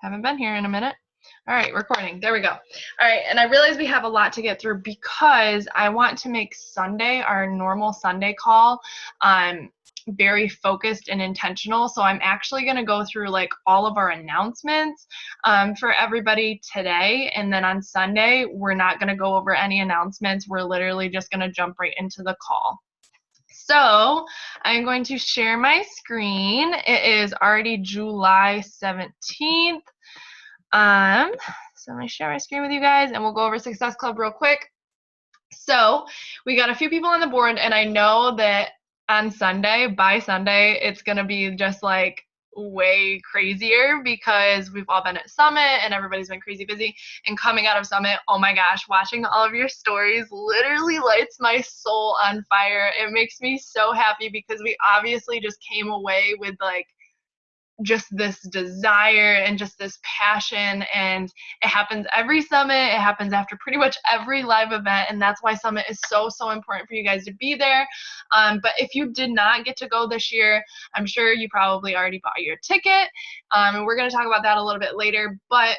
Haven't been here in a minute. All right, recording. There we go. All right, and I realize we have a lot to get through because I want to make Sunday, our normal Sunday call, very focused and intentional. So I'm actually going to go through like all of our announcements for everybody today. And then on Sunday, we're not going to go over any announcements. We're literally just going to jump right into the call. So I'm going to share my screen. It is already July 17th. So I'm going to share my screen with you guys and we'll go over Success Club real quick. So we got a few people on the board, and I know that on Sunday, by Sunday, it's going to be just like way crazier because we've all been at Summit and everybody's been crazy busy. And coming out of Summit, oh my gosh, watching all of your stories literally lights my soul on fire. It makes me so happy because we obviously just came away with like just this desire and just this passion, and it happens every Summit. It happens after pretty much every live event, and that's why Summit is so important for you guys to be there. But if you did not get to go this year, I'm sure you probably already bought your ticket, and we're going to talk about that a little bit later. But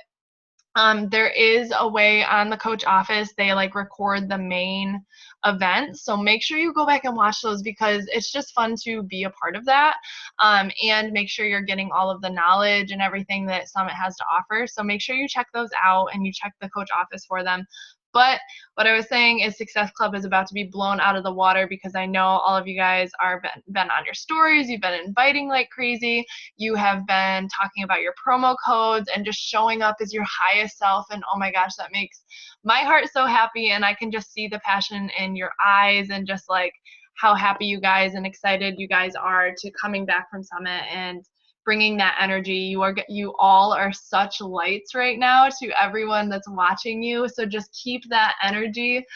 there is a way on the coach office, they like record the main events, so make sure you go back and watch those because it's just fun to be a part of that, and make sure you're getting all of the knowledge and everything that Summit has to offer. So make sure you check those out and you check the coach office for them. But what I was saying is Success Club is about to be blown out of the water because I know all of you guys are been on your stories, you've been inviting like crazy, you have been talking about your promo codes and just showing up as your highest self, and oh my gosh, that makes my heart so happy, and I can just see the passion in your eyes and just like how happy you guys and excited you guys are to coming back from Summit and bringing that energy. You all are such lights right now to everyone that's watching you, so just keep that energy.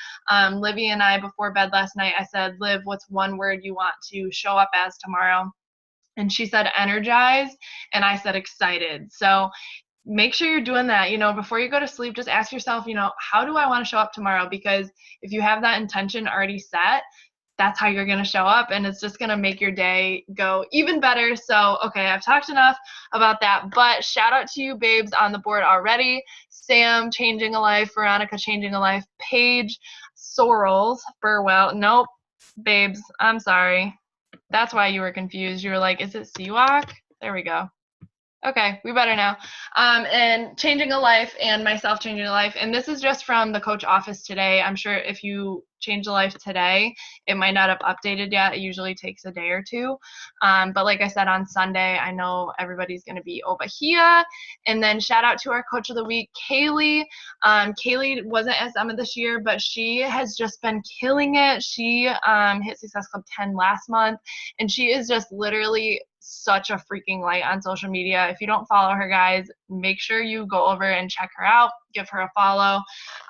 Livy and I, before bed last night, I said, Liv, what's one word you want to show up as tomorrow? And she said energized, and I said excited. So make sure you're doing that, before you go to sleep. Just ask yourself, how do I want to show up tomorrow? Because if you have that intention already set, that's how you're going to show up, and it's just going to make your day go even better. So, okay, I've talked enough about that, but shout out to you babes on the board already. Sam, Changing a Life, Veronica, Changing a Life, Paige, Sorrels, Burwell. Nope, babes, I'm sorry. That's why you were confused. You were like, is it Seawalk? There we go. Okay, we better now. And Changing a Life and myself, Changing a Life. And this is just from the coach office today. I'm sure if you change a life today, it might not have updated yet. It usually takes a day or two. But like I said, on Sunday, I know everybody's going to be over here. And then shout out to our coach of the week, Kaylee. Kaylee wasn't at Summit this year, but she has just been killing it. She hit Success Club 10 last month, and she is just literally such a freaking light on social media. If you don't follow her, guys, make sure you go over and check her out, give her a follow.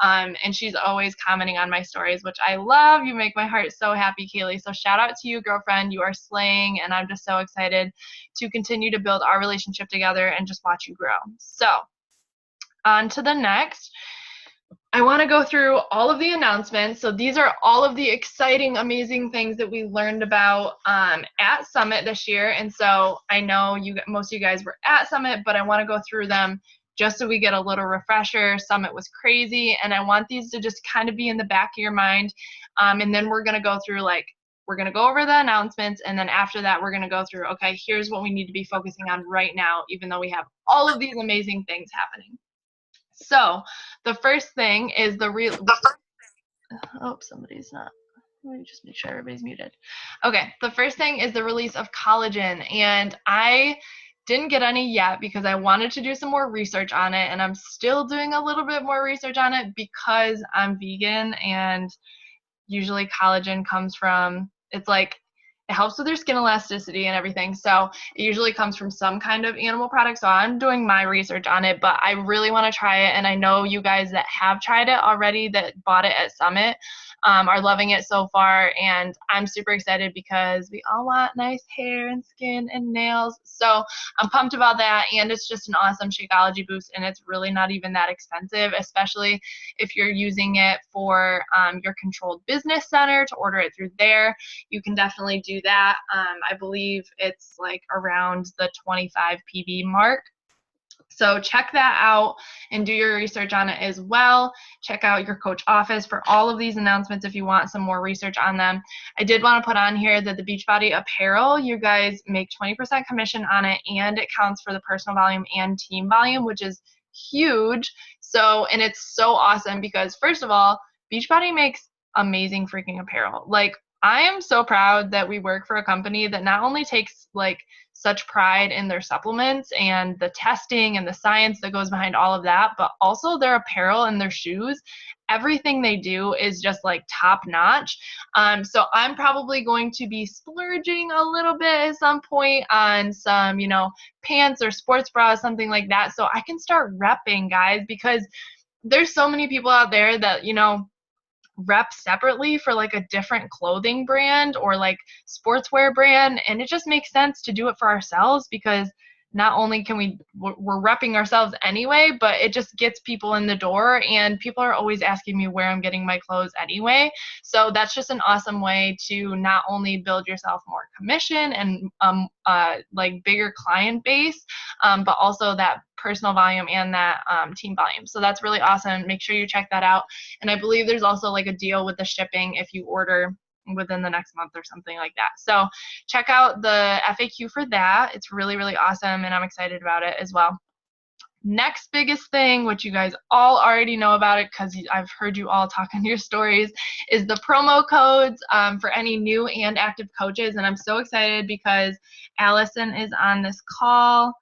And she's always commenting on my stories, which I love. You make my heart so happy, Kaylee. So shout out to you, girlfriend. You are slaying, and I'm just so excited to continue to build our relationship together and just watch you grow. So on to the next. I want to go through all of the announcements. So these are all of the exciting, amazing things that we learned about at Summit this year. And so I know most of you guys were at Summit, but I want to go through them just so we get a little refresher. Summit was crazy, and I want these to just kind of be in the back of your mind. And then we're going to go through we're going to go over the announcements, and then after that, we're going to go through, okay, here's what we need to be focusing on right now, even though we have all of these amazing things happening. So the first thing is oh, somebody's not. Let me just make sure everybody's muted. Okay, the first thing is the release of collagen, and I didn't get any yet because I wanted to do some more research on it, and I'm still doing a little bit more research on it because I'm vegan, and usually collagen comes from, it helps with your skin elasticity and everything. So it usually comes from some kind of animal product. So I'm doing my research on it, but I really want to try it. And I know you guys that have tried it already, that bought it at Summit, are loving it so far. And I'm super excited because we all want nice hair and skin and nails. So I'm pumped about that. And it's just an awesome Shakeology boost. And it's really not even that expensive, especially if you're using it for your controlled business center to order it through there. You can definitely do that. I believe it's like around the 25 PV mark. So check that out and do your research on it as well. Check out your coach office for all of these announcements if you want some more research on them. I did want to put on here that the Beachbody apparel, you guys make 20% commission on it, and it counts for the personal volume and team volume, which is huge. So, and it's so awesome because first of all, Beachbody makes amazing freaking apparel. Like, I am so proud that we work for a company that not only takes like such pride in their supplements and the testing and the science that goes behind all of that, but also their apparel and their shoes. Everything they do is just like top notch. So I'm probably going to be splurging a little bit at some point on some, pants or sports bras, something like that, so I can start repping, guys, because there's so many people out there that, rep separately for like a different clothing brand or like sportswear brand, and it just makes sense to do it for ourselves because not only can we're repping ourselves anyway, but it just gets people in the door, and people are always asking me where I'm getting my clothes anyway. So that's just an awesome way to not only build yourself more commission and like bigger client base, but also that personal volume and that team volume. So that's really awesome. Make sure you check that out. And I believe there's also like a deal with the shipping if you order within the next month or something like that. So check out the FAQ for that. It's really, really awesome, and I'm excited about it as well. Next biggest thing, which you guys all already know about it because I've heard you all talk in your stories, is the promo codes for any new and active coaches. And I'm so excited because Allison is on this call.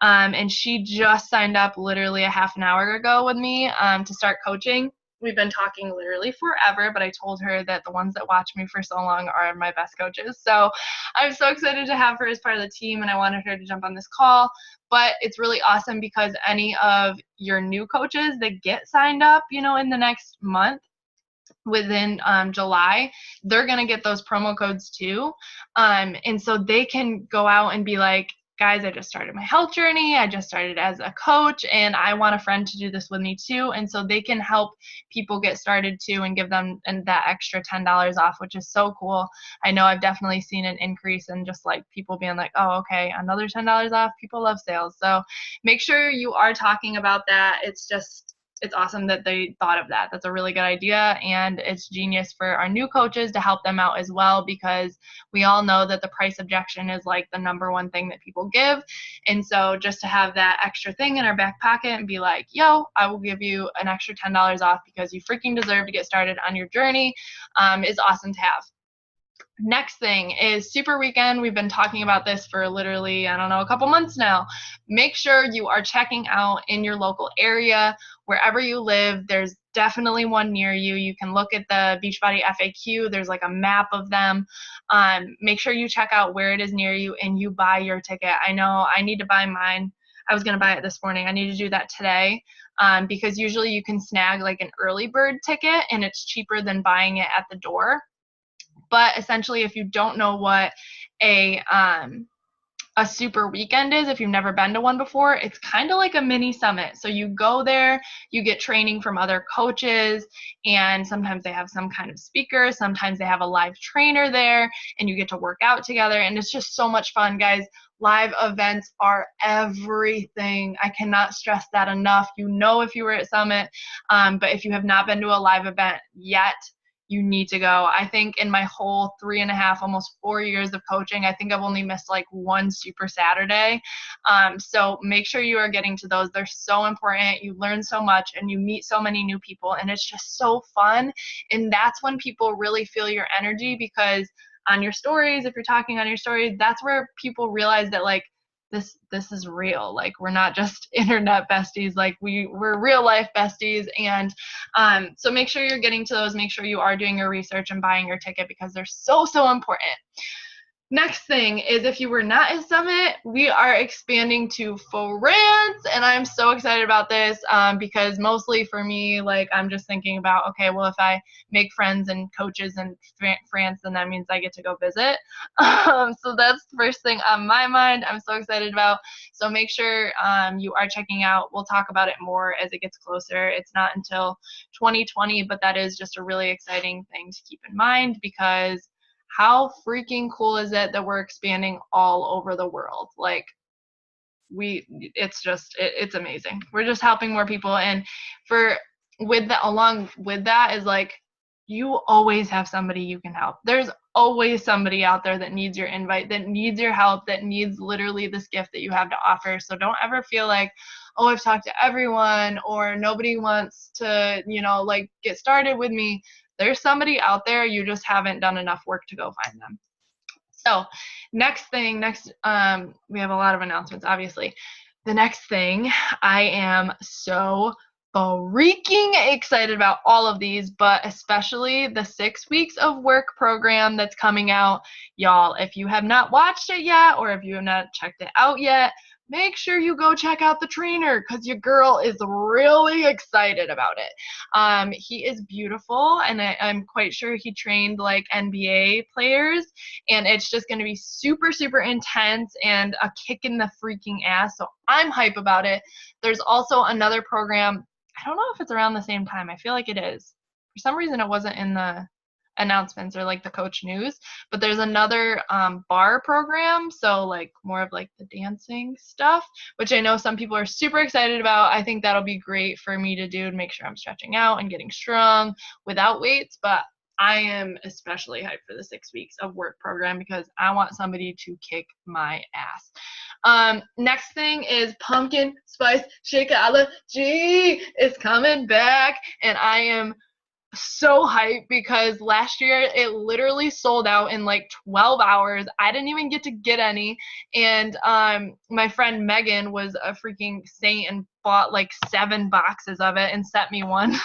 And she just signed up literally a half an hour ago with me to start coaching. We've been talking literally forever, but I told her that the ones that watch me for so long are my best coaches. So I'm so excited to have her as part of the team, and I wanted her to jump on this call. But it's really awesome because any of your new coaches that get signed up, in the next month, within July, they're going to get those promo codes too. And so they can go out and be like, guys, I just started my health journey. I just started as a coach, and I want a friend to do this with me too. And so they can help people get started too and give them that extra $10 off, which is so cool. I know I've definitely seen an increase in just like people being like, oh, okay, another $10 off. People love sales. So make sure you are talking about that. It's awesome that they thought of that. That's a really good idea, and it's genius for our new coaches to help them out as well, because we all know that the price objection is like the number one thing that people give. And so just to have that extra thing in our back pocket and be like, yo, I will give you an extra $10 off because you freaking deserve to get started on your journey, is awesome to have. Next thing is Super Weekend. We've been talking about this for literally, I don't know, a couple months now. Make sure you are checking out in your local area, wherever you live. There's definitely one near you. You can look at the Beachbody FAQ. There's like a map of them. Make sure you check out where it is near you and you buy your ticket. I know I need to buy mine. I was going to buy it this morning. I need to do that today, because usually you can snag like an early bird ticket and it's cheaper than buying it at the door. But essentially, if you don't know what a super weekend is, if you've never been to one before, it's kind of like a mini summit. So you go there, you get training from other coaches, and sometimes they have some kind of speaker, sometimes they have a live trainer there, and you get to work out together, and it's just so much fun, guys. Live events are everything. I cannot stress that enough. If you were at Summit, but if you have not been to a live event yet, you need to go. I think in my whole 3.5, almost 4 years of coaching, I think I've only missed like one Super Saturday. So make sure you are getting to those. They're so important. You learn so much and you meet so many new people, and it's just so fun. And that's when people really feel your energy, because on your stories, if you're talking on your stories, that's where people realize that like, this is real. Like, we're not just internet besties, like we're real life besties. And so make sure you're getting to those. Make sure you are doing your research and buying your ticket, because they're so important. Next thing is, if you were not at Summit, we are expanding to France, and I'm so excited about this, because mostly for me, like, I'm just thinking about, okay, well, if I make friends and coaches in France, then that means I get to go visit. So that's the first thing on my mind. I'm so excited about. So make sure you are checking out. We'll talk about it more as it gets closer. It's not until 2020, but that is just a really exciting thing to keep in mind, because how freaking cool is it that we're expanding all over the world? Like, it's amazing. We're just helping more people. And along with that is like, you always have somebody you can help. There's always somebody out there that needs your invite, that needs your help, that needs literally this gift that you have to offer. So don't ever feel like, oh, I've talked to everyone, or nobody wants to, like, get started with me. There's somebody out there. You just haven't done enough work to go find them. So we have a lot of announcements, obviously. The next thing, I am so freaking excited about all of these, but especially the 6 weeks of work program that's coming out. Y'all, if you have not watched it yet, or if you have not checked it out yet, make sure you go check out the trainer, because your girl is really excited about it. He is beautiful, and I'm quite sure he trained like NBA players, and it's just going to be super, super intense and a kick in the freaking ass. So I'm hype about it. There's also another program. I don't know if it's around the same time. I feel like it is. For some reason, it wasn't in the announcements or like the coach news, but there's another bar program, so like more of like the dancing stuff, which I know some people are super excited about. I think that'll be great for me to do, to make sure I'm stretching out and getting strong without weights. But I am especially hyped for the 6 weeks of work program, because I want somebody to kick my ass. Next thing is Pumpkin Spice Shakeology is coming back, and I am so hyped, because last year it literally sold out in like 12 hours. I didn't even get to get any, and my friend Megan was a freaking saint and bought like 7 boxes of it and sent me one.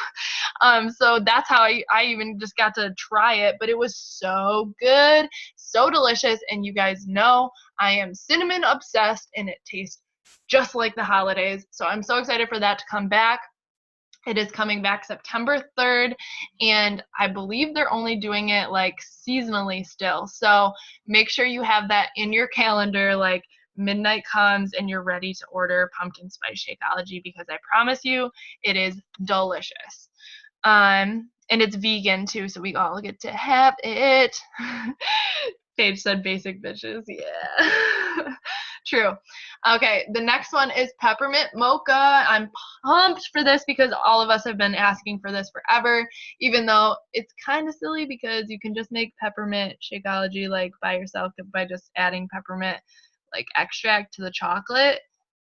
So that's how I even just got to try it, but it was so good, so delicious, and you guys know I am cinnamon obsessed, and it tastes just like the holidays. So I'm so excited for that to come back. It is coming back September 3rd, and I believe they're only doing it like seasonally still. So make sure you have that in your calendar, like midnight comes and you're ready to order Pumpkin Spice Shakeology, because I promise you it is delicious. And it's vegan too, so we all get to have it. Paige said basic bitches. Yeah. True. Okay, the next one is peppermint mocha. I'm pumped for this, because all of us have been asking for this forever, even though it's kind of silly, because you can just make peppermint Shakeology like by yourself by just adding peppermint like extract to the chocolate.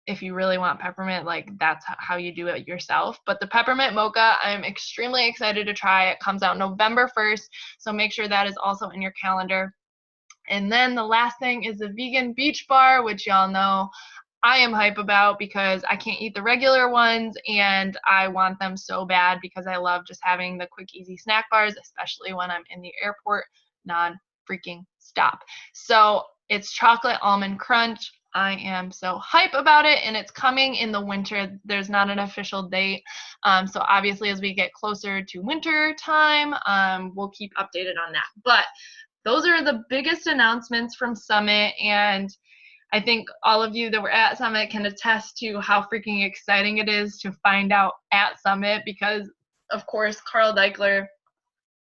If you really want peppermint, like that's how you do it yourself. But the peppermint mocha, I'm extremely excited to try. It comes out November 1st, so make sure that is also in your calendar. And then the last thing is the vegan beach bar, which y'all know I am hype about, because I can't eat the regular ones, and I want them so bad, because I love just having the quick, easy snack bars, especially when I'm in the airport non-freaking stop. So it's chocolate almond crunch. I am so hype about it, and it's coming in the winter. There's not an official date. So obviously as we get closer to winter time, we'll keep updated on that. But those are the biggest announcements from Summit, and I think all of you that were at Summit can attest to how freaking exciting it is to find out at Summit, because of course Carl Deichler,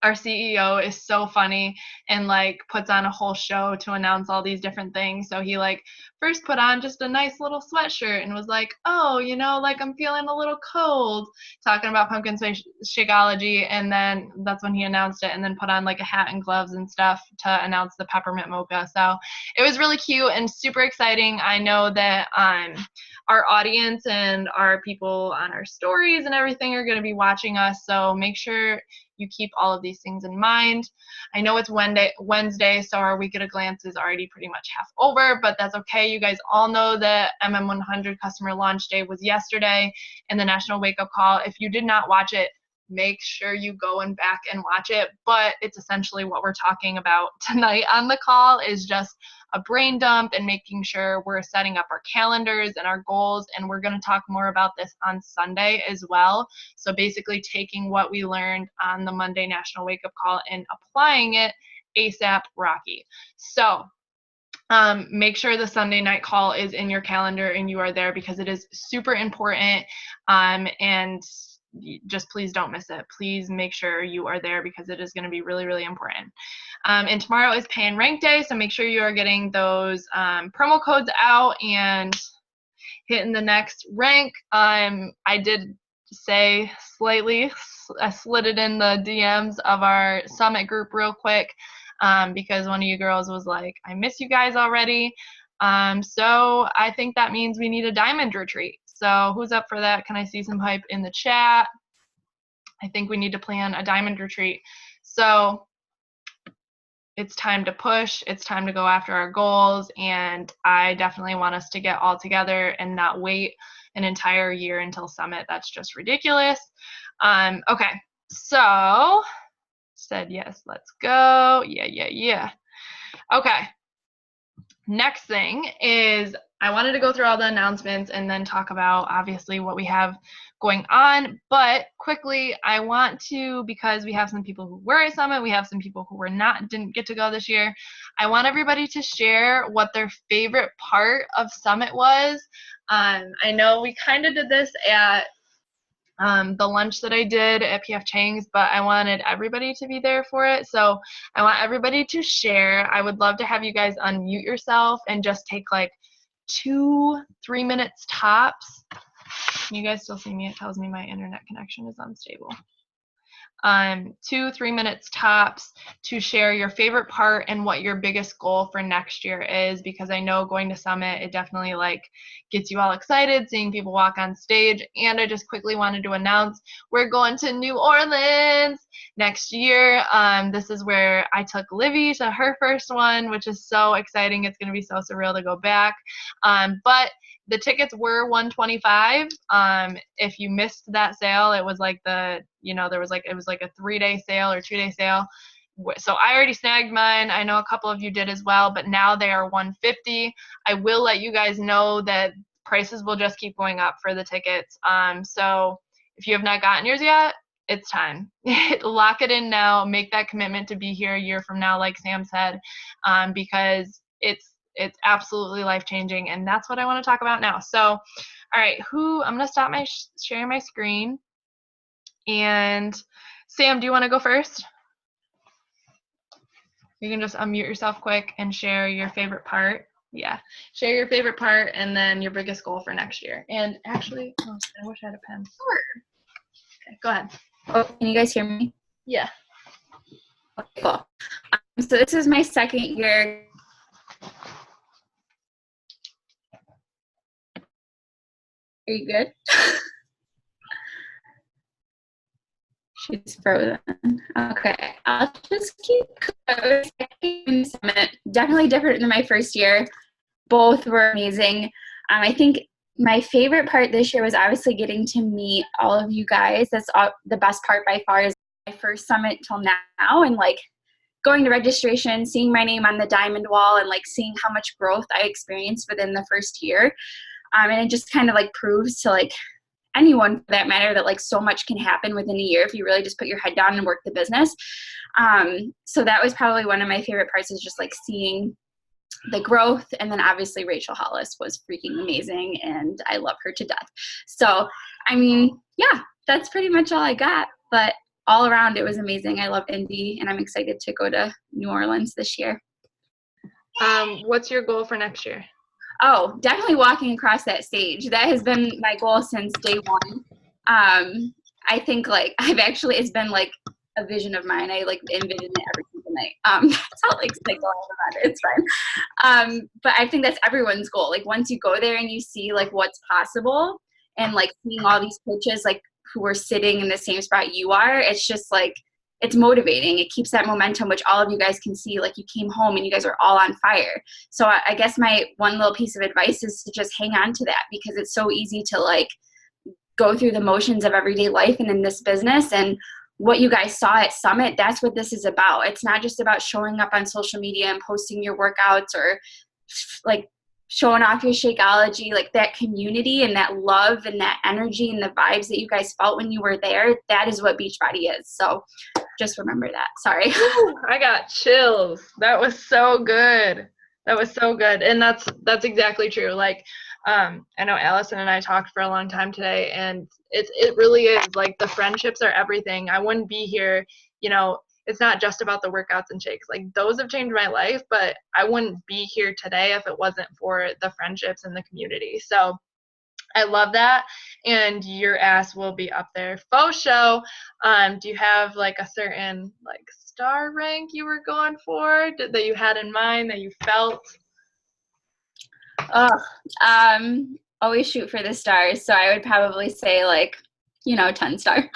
our CEO, is so funny and like puts on a whole show to announce all these different things. So he like first put on just a nice little sweatshirt and was like, oh, like I'm feeling a little cold, talking about Pumpkin Spice Shakeology. And then that's when he announced it, and then put on like a hat and gloves and stuff to announce the peppermint mocha. So it was really cute and super exciting. I know that our audience and our people on our stories and everything are going to be watching us. So make sure you keep all of these things in mind. I know it's Wednesday, so our week at a glance is already pretty much half over, but that's okay. You guys all know that MM100 customer launch day was yesterday, and the National Wake Up Call. If you did not watch it, make sure you go and back and watch it. But it's essentially what we're talking about tonight on the call, is just a brain dump and making sure we're setting up our calendars and our goals. And we're going to talk more about this on Sunday as well. So basically taking what we learned on the Monday National Wake Up Call and applying it ASAP Rocky. So make sure the Sunday night call is in your calendar and you are there, because it is super important. And just please don't miss it. Please make sure you are there, because it is going to be really, really important. And tomorrow is Pay and Rank Day, so make sure you are getting those promo codes out. And hitting the next rank. I did say slightly, I slid it in the DMs of our summit group real quick, because one of you girls was like, I miss you guys already. So I think that means we need a diamond retreat. So who's up for that? Can I see some hype in the chat? I think we need to plan a diamond retreat. So it's time to push, it's time to go after our goals, and I definitely want us to get all together and not wait an entire year until summit. That's just ridiculous. Okay, so said yes, let's go. Yeah. Okay, next thing is I wanted to go through all the announcements and then talk about obviously what we have going on, but quickly I want to, because we have some people who were at Summit, we have some people who didn't get to go this year. I want everybody to share what their favorite part of Summit was. I know we kind of did this at the lunch that I did at PF Chang's, but I wanted everybody to be there for it. So I want everybody to share. I would love to have you guys unmute yourself and just take like 2-3 minutes tops. Can you guys still see me? It tells me my internet connection is unstable. 2-3 minutes tops to share your favorite part and what your biggest goal for next year is, because I know going to Summit, it definitely like gets you all excited seeing people walk on stage. And I just quickly wanted to announce we're going to New Orleans next year. This is where I took Livy to her first one, which is so exciting. It's going to be so surreal to go back. But the tickets were $125. If you missed that sale, it was like it was like a 3-day sale or 2-day sale. So I already snagged mine. I know a couple of you did as well, but now they are $150. I will let you guys know that prices will just keep going up for the tickets. So if you have not gotten yours yet, it's time. Lock it in now. Make that commitment to be here a year from now, like Sam said, because it's absolutely life-changing, and that's what I want to talk about now. So, all right, I'm going to stop my sharing my screen. And Sam, do you want to go first? You can just unmute yourself quick and share your favorite part. Yeah, share your favorite part and then your biggest goal for next year. And actually, I wish I had a pen. Sure. Okay, go ahead. Oh, can you guys hear me? Yeah. Okay, cool. So this is my second year. Are you good? She's frozen. Okay, I'll just keep going. Definitely different than my first year. Both were amazing. I think my favorite part this year was obviously getting to meet all of you guys. That's the best part by far, is my first summit till now, and like going to registration, seeing my name on the diamond wall, and like seeing how much growth I experienced within the first year. And it just kind of like proves to like anyone for that matter that like so much can happen within a year if you really just put your head down and work the business. So that was probably one of my favorite parts, is just like seeing the growth. And then obviously Rachel Hollis was freaking amazing, and I love her to death. So I mean, yeah, that's pretty much all I got, but all around it was amazing. I love Indy, and I'm excited to go to New Orleans this year. What's your goal for next year? Oh, definitely walking across that stage. That has been my goal since day one. I think like it's been like a vision of mine. I like envision it every single night. That's how like cycle about it. It's fine. But I think that's everyone's goal. Like once you go there and you see like what's possible, and like seeing all these coaches like who are sitting in the same spot you are, it's just like, it's motivating. It keeps that momentum, which all of you guys can see. Like you came home and you guys are all on fire. So I guess my one little piece of advice is to just hang on to that, because it's so easy to like go through the motions of everyday life and in this business. And what you guys saw at Summit, that's what this is about. It's not just about showing up on social media and posting your workouts or like showing off your Shakeology. Like that community and that love and that energy and the vibes that you guys felt when you were there, that is what Beachbody is. So just remember that. Sorry. I got chills. That was so good. That was so good. And that's exactly true. Like, I know Allison and I talked for a long time today, and it really is like the friendships are everything. I wouldn't be here, it's not just about the workouts and shakes. Like those have changed my life, but I wouldn't be here today if it wasn't for the friendships and the community. So I love that. And your ass will be up there. Faux show. Do you have like a certain like star rank you were going for that you had in mind that you felt? Always shoot for the stars. So I would probably say like, 10 star. Yep.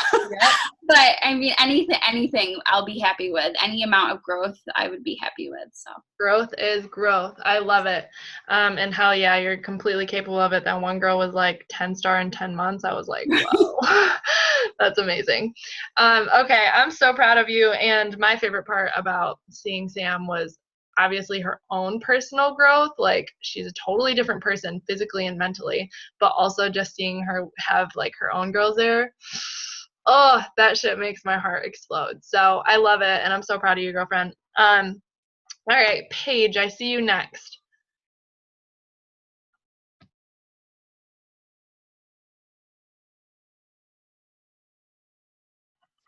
But I mean, anything I'll be happy with. Any amount of growth I would be happy with. So Growth is growth. I love it. And hell yeah, you're completely capable of it. That one girl was like 10 star in 10 months. I was like, whoa, that's amazing. Okay, I'm so proud of you. And my favorite part about seeing Sam was obviously her own personal growth. Like, she's a totally different person physically and mentally, but also just seeing her have like her own girls there. Oh, that shit makes my heart explode. So I love it. And I'm so proud of you, girlfriend. All right, Paige, I see you next.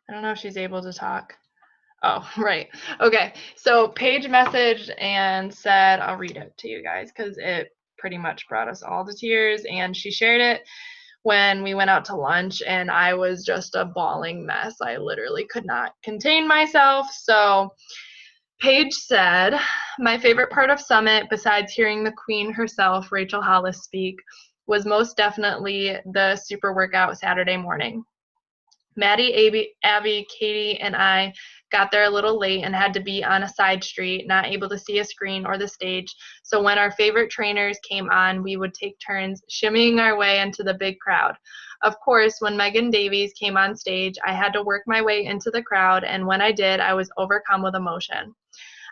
I don't know if she's able to talk. Oh, right. Okay. So Paige messaged and said, I'll read it to you guys because it pretty much brought us all to tears. And she shared it when we went out to lunch, and I was just a bawling mess. I literally could not contain myself. So Paige said, my favorite part of Summit, besides hearing the queen herself, Rachel Hollis, speak, was most definitely the super workout Saturday morning. Maddie, Abby, Katie, and I got there a little late and had to be on a side street, not able to see a screen or the stage. So when our favorite trainers came on, we would take turns shimmying our way into the big crowd. Of course, when Megan Davies came on stage, I had to work my way into the crowd, and when I did, I was overcome with emotion.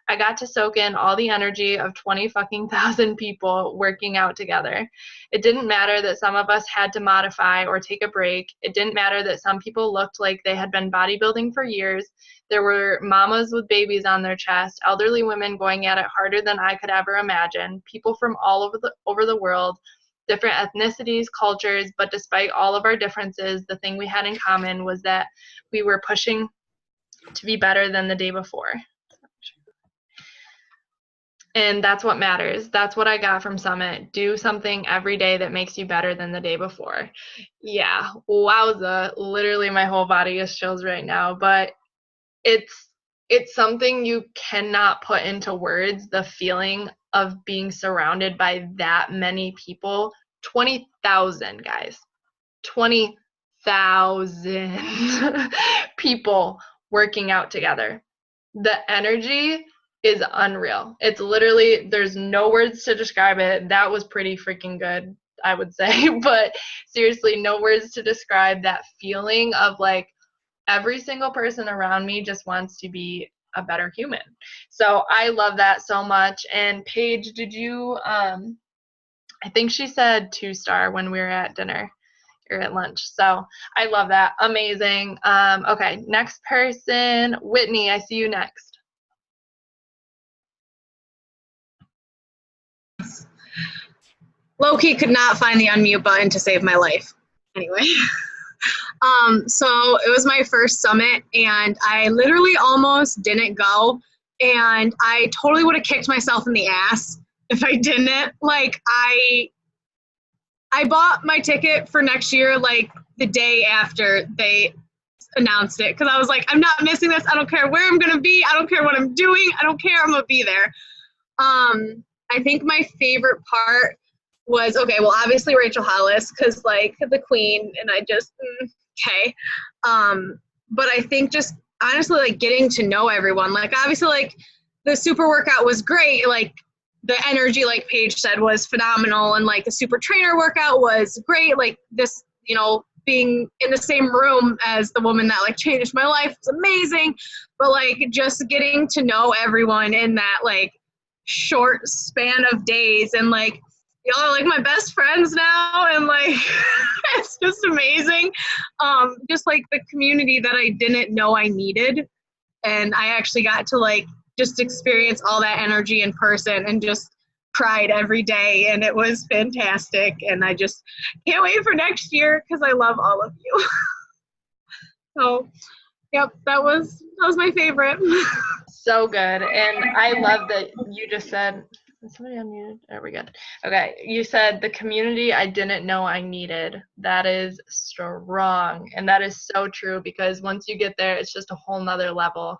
I got to soak in all the energy of 20 fucking thousand people working out together. It didn't matter that some of us had to modify or take a break. It didn't matter that some people looked like they had been bodybuilding for years. There were mamas with babies on their chest, elderly women going at it harder than I could ever imagine, people from all over the world, different ethnicities, cultures, but despite all of our differences, the thing we had in common was that we were pushing to be better than the day before. And that's what matters. That's what I got from Summit. Do something every day that makes you better than the day before. Yeah, wowza. Literally my whole body is chills right now, but it's something you cannot put into words, the feeling of being surrounded by that many people. 20,000 guys. 20,000 people working out together. The energy is unreal. It's literally, there's no words to describe it. That was pretty freaking good, I would say. But seriously, no words to describe that feeling of like every single person around me just wants to be a better human. So I love that so much. And Paige, did you, I think she said 2-star when we were at dinner or at lunch. So I love that. Amazing. Okay, next person, Whitney, I see you next. Low-key could not find the unmute button to save my life. Anyway. So it was my first Summit, and I literally almost didn't go, and I totally would have kicked myself in the ass if I didn't. Like, I bought my ticket for next year, like, the day after they announced it, because I was like, I'm not missing this. I don't care where I'm going to be. I don't care what I'm doing. I don't care. I'm going to be there. I think my favorite part was, okay, well, obviously Rachel Hollis, because, like, the queen, and I just, okay. But I think just, honestly, like, getting to know everyone. Like, obviously, like, the super workout was great. Like, the energy, like Paige said, was phenomenal. And, like, the super trainer workout was great. Like, this, being in the same room as the woman that, like, changed my life was amazing. But, like, just getting to know everyone in that, like, short span of days, and, like, y'all are like my best friends now, and like it's just amazing. Just like the community that I didn't know I needed, and I actually got to like just experience all that energy in person and just cried every day, and it was fantastic, and I just can't wait for next year because I love all of you. So yep, that was my favorite. So good. And I love that you just said, Is somebody unmuted? Are we good? Okay. You said the community I didn't know I needed. That is strong. And that is so true because once you get there, it's just a whole nother level.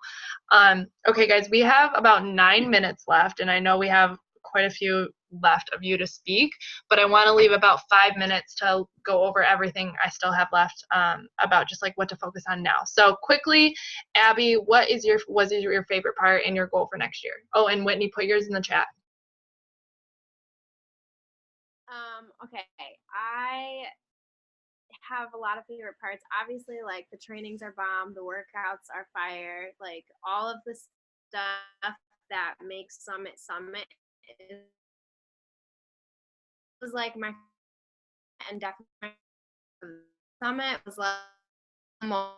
Okay, guys, we have about 9 minutes left, and I know we have quite a few left of you to speak, but I want to leave about 5 minutes to go over everything I still have left about just like what to focus on now. So quickly, Abby, what is your favorite part and your goal for next year? Oh, and Whitney, put yours in the chat. Okay, I have a lot of favorite parts. Obviously, like the trainings are bomb, the workouts are fire, like all of the stuff that makes Summit was like my, and definitely Summit was like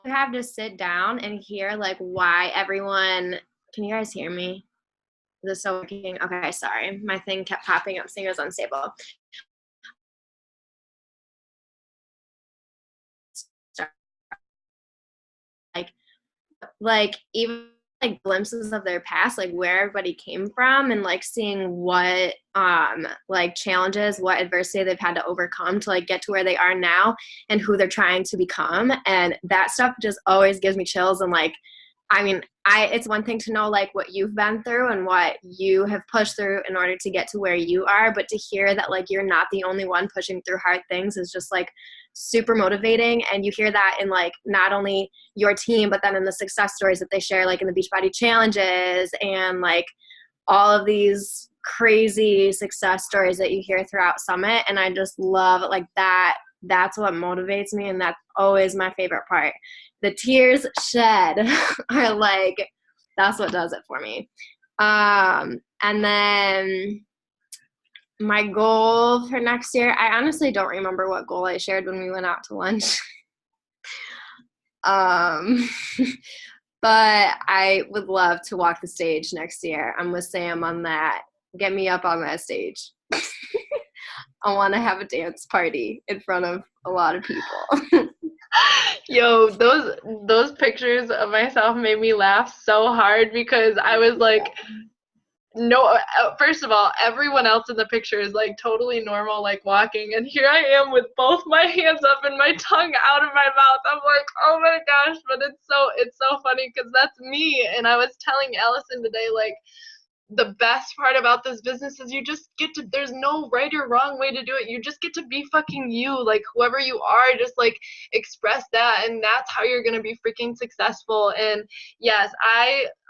you have to sit down and hear like why everyone. Can you guys hear me? Is this so working? Okay, sorry, my thing kept popping up saying it was unstable. Like even like glimpses of their past, like where everybody came from, and like seeing what like challenges, what adversity they've had to overcome to like get to where they are now and who they're trying to become. And that stuff just always gives me chills. And like, I mean, it's one thing to know like what you've been through and what you have pushed through in order to get to where you are, but to hear that like you're not the only one pushing through hard things is just like super motivating. And you hear that in like not only your team, but then in the success stories that they share, like in the Beachbody challenges and like all of these crazy success stories that you hear throughout Summit. And I just love like that. That's what motivates me, and that's always my favorite part. The tears shed are like, that's what does it for me. And then my goal for next year, I honestly don't remember what goal I shared when we went out to lunch. But I would love to walk the stage next year. I'm with Sam on that. Get me up on that stage. I want to have a dance party in front of a lot of people. Yo, those pictures of myself made me laugh so hard because I was like, no, first of all, everyone else in the picture is like totally normal, like walking, and here I am with both my hands up and my tongue out of my mouth. I'm like, oh my gosh, but it's so funny because that's me. And I was telling Allison today, like, the best part about this business is you just get to, there's no right or wrong way to do it. You just get to be fucking you, like whoever you are, just like express that, and that's how you're gonna be freaking successful. And yes,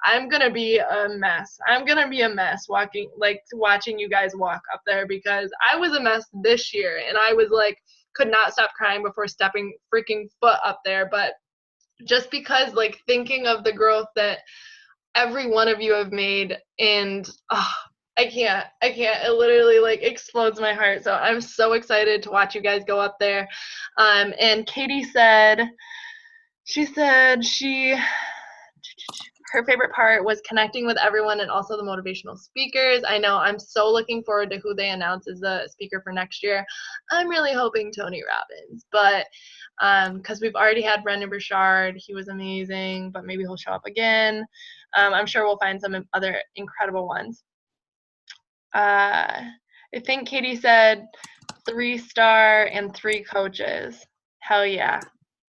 I'm gonna be a mess. I'm gonna be a mess watching you guys walk up there because I was a mess this year and I was like could not stop crying before stepping freaking foot up there. But just because like thinking of the growth that every one of you have made, and I can't, it literally like explodes my heart. So I'm so excited to watch you guys go up there. And Katie said her favorite part was connecting with everyone and also the motivational speakers. I know, I'm so looking forward to who they announce as the speaker for next year. I'm really hoping Tony Robbins, but because we've already had Brendan Burchard. He was amazing, but maybe he'll show up again. I'm sure we'll find some other incredible ones. I think Katie said 3-star and 3 coaches. Hell yeah.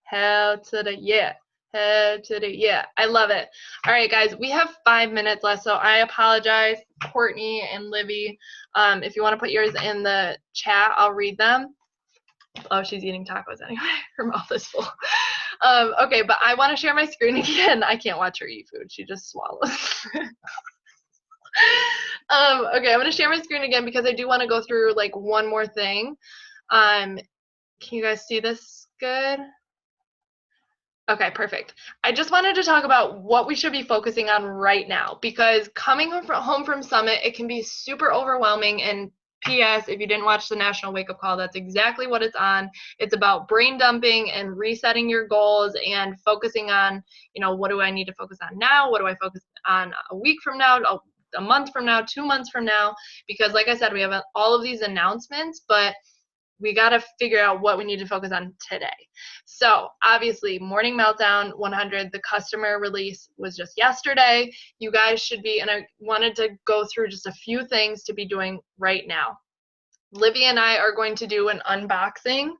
Hell to the yeah. Hell to the yeah. I love it. All right, guys, we have 5 minutes left, so I apologize, Courtney and Livy. If you want to put yours in the chat, I'll read them. Oh, she's eating tacos anyway. Her mouth is full. Okay, but I want to share my screen again. I can't watch her eat food. She just swallows. Okay, I'm going to share my screen again because I do want to go through like one more thing. Can you guys see this good? Okay, perfect. I just wanted to talk about what we should be focusing on right now because coming home from Summit, it can be super overwhelming. And P.S. if you didn't watch the National Wake Up Call, that's exactly what it's on. It's about brain dumping and resetting your goals and focusing on, you know, what do I need to focus on now? What do I focus on a week from now, a month from now, 2 months from now? Because like I said, we have all of these announcements, but we got to figure out what we need to focus on today. So obviously Morning Meltdown 100, the customer release was just yesterday. You guys should be, and I wanted to go through just a few things to be doing right now. Livy and I are going to do an unboxing.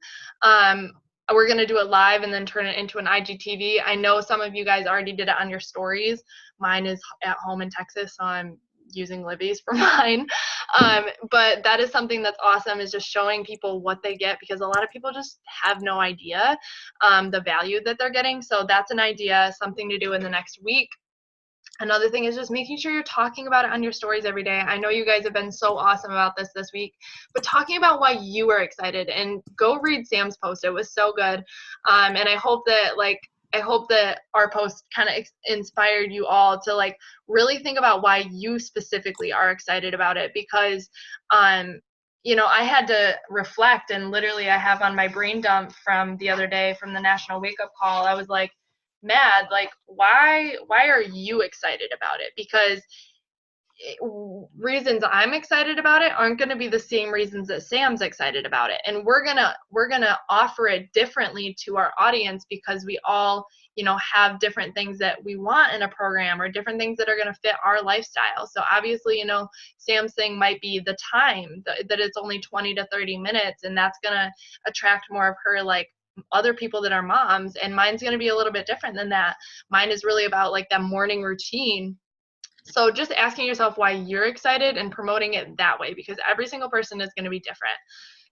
We're going to do it live and then turn it into an IGTV. I know some of you guys already did it on your stories. Mine is at home in Texas, so I'm using Livy's for mine. But that is something that's awesome, is just showing people what they get, because a lot of people just have no idea the value that they're getting. So that's an idea, something to do in the next week. Another thing is just making sure you're talking about it on your stories every day. I know you guys have been so awesome about this week, but talking about why you are excited, and go read Sam's post. It was so good. And I hope that our post kind of inspired you all to like really think about why you specifically are excited about it, because you know, I had to reflect, and literally I have on my brain dump from the other day from the National Wake Up Call, I was like, mad, like why are you excited about it? Because reasons I'm excited about it aren't going to be the same reasons that Sam's excited about it, and we're gonna offer it differently to our audience, because we all, you know, have different things that we want in a program, or different things that are going to fit our lifestyle. So obviously, you know, Sam's thing might be the time that it's only 20 to 30 minutes, and that's going to attract more of her like other people that are moms, and mine's going to be a little bit different than that. Mine is really about like that morning routine. So just asking yourself why you're excited and promoting it that way, because every single person is going to be different.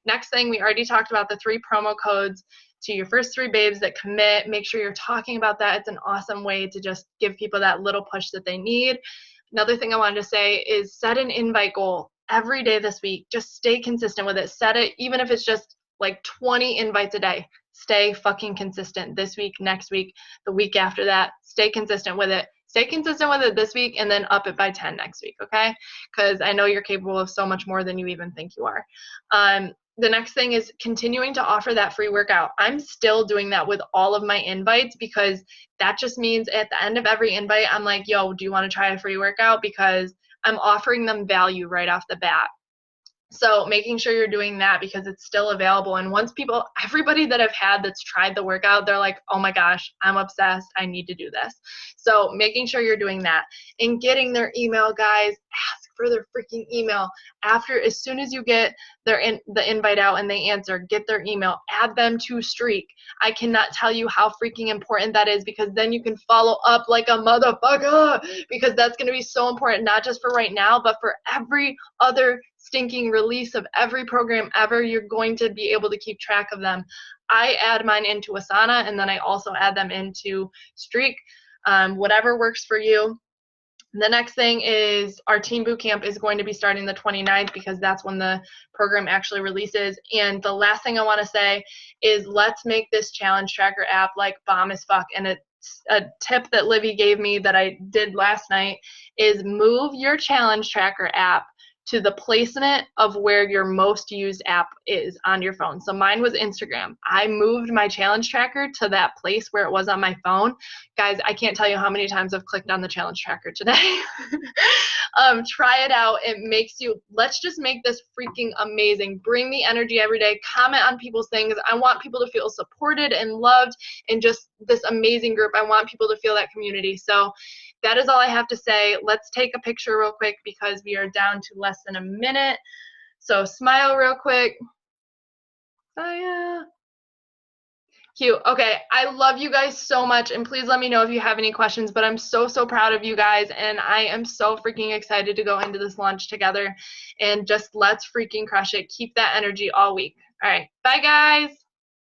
Next thing, we already talked about the 3 promo codes to your first 3 babes that commit. Make sure you're talking about that. It's an awesome way to just give people that little push that they need. Another thing I wanted to say is set an invite goal every day this week. Just stay consistent with it. Set it, even if it's just like 20 invites a day. Stay fucking consistent this week, next week, the week after that. Stay consistent with it. Stay consistent with it this week, and then up it by 10 next week, okay? Because I know you're capable of so much more than you even think you are. The next thing is continuing to offer that free workout. I'm still doing that with all of my invites, because that just means at the end of every invite, I'm like, yo, do you want to try a free workout? Because I'm offering them value right off the bat. So making sure you're doing that, because it's still available. And once everybody that I've had that's tried the workout, they're like, oh my gosh, I'm obsessed. I need to do this. So making sure you're doing that and getting their email, guys. Ask for their freaking email. As soon as you get the invite out and they answer, get their email, add them to Streak. I cannot tell you how freaking important that is, because then you can follow up like a motherfucker, because that's going to be so important, not just for right now, but for every other stinking release of every program ever. You're going to be able to keep track of them. I add mine into Asana, and then I also add them into Streak, whatever works for you. The next thing is our Teen Bootcamp is going to be starting the 29th, because that's when the program actually releases. And the last thing I want to say is, let's make this challenge tracker app like bomb as fuck. And it's a tip that Livy gave me that I did last night, is move your challenge tracker app to the placement of where your most used app is on your phone. So mine was Instagram. I moved my challenge tracker to that place where it was on my phone. Guys, I can't tell you how many times I've clicked on the challenge tracker today. Try it out. It makes you, let's just make this freaking amazing. Bring the energy every day. Comment on people's things. I want people to feel supported and loved in just this amazing group. I want people to feel that community. So that is all I have to say. Let's take a picture real quick, because we are down to less than a minute. So smile real quick. Oh, yeah. Cute. Okay, I love you guys so much, and please let me know if you have any questions, but I'm so proud of you guys, and I am so freaking excited to go into this launch together, and just let's freaking crush it. Keep that energy all week. All right, bye guys.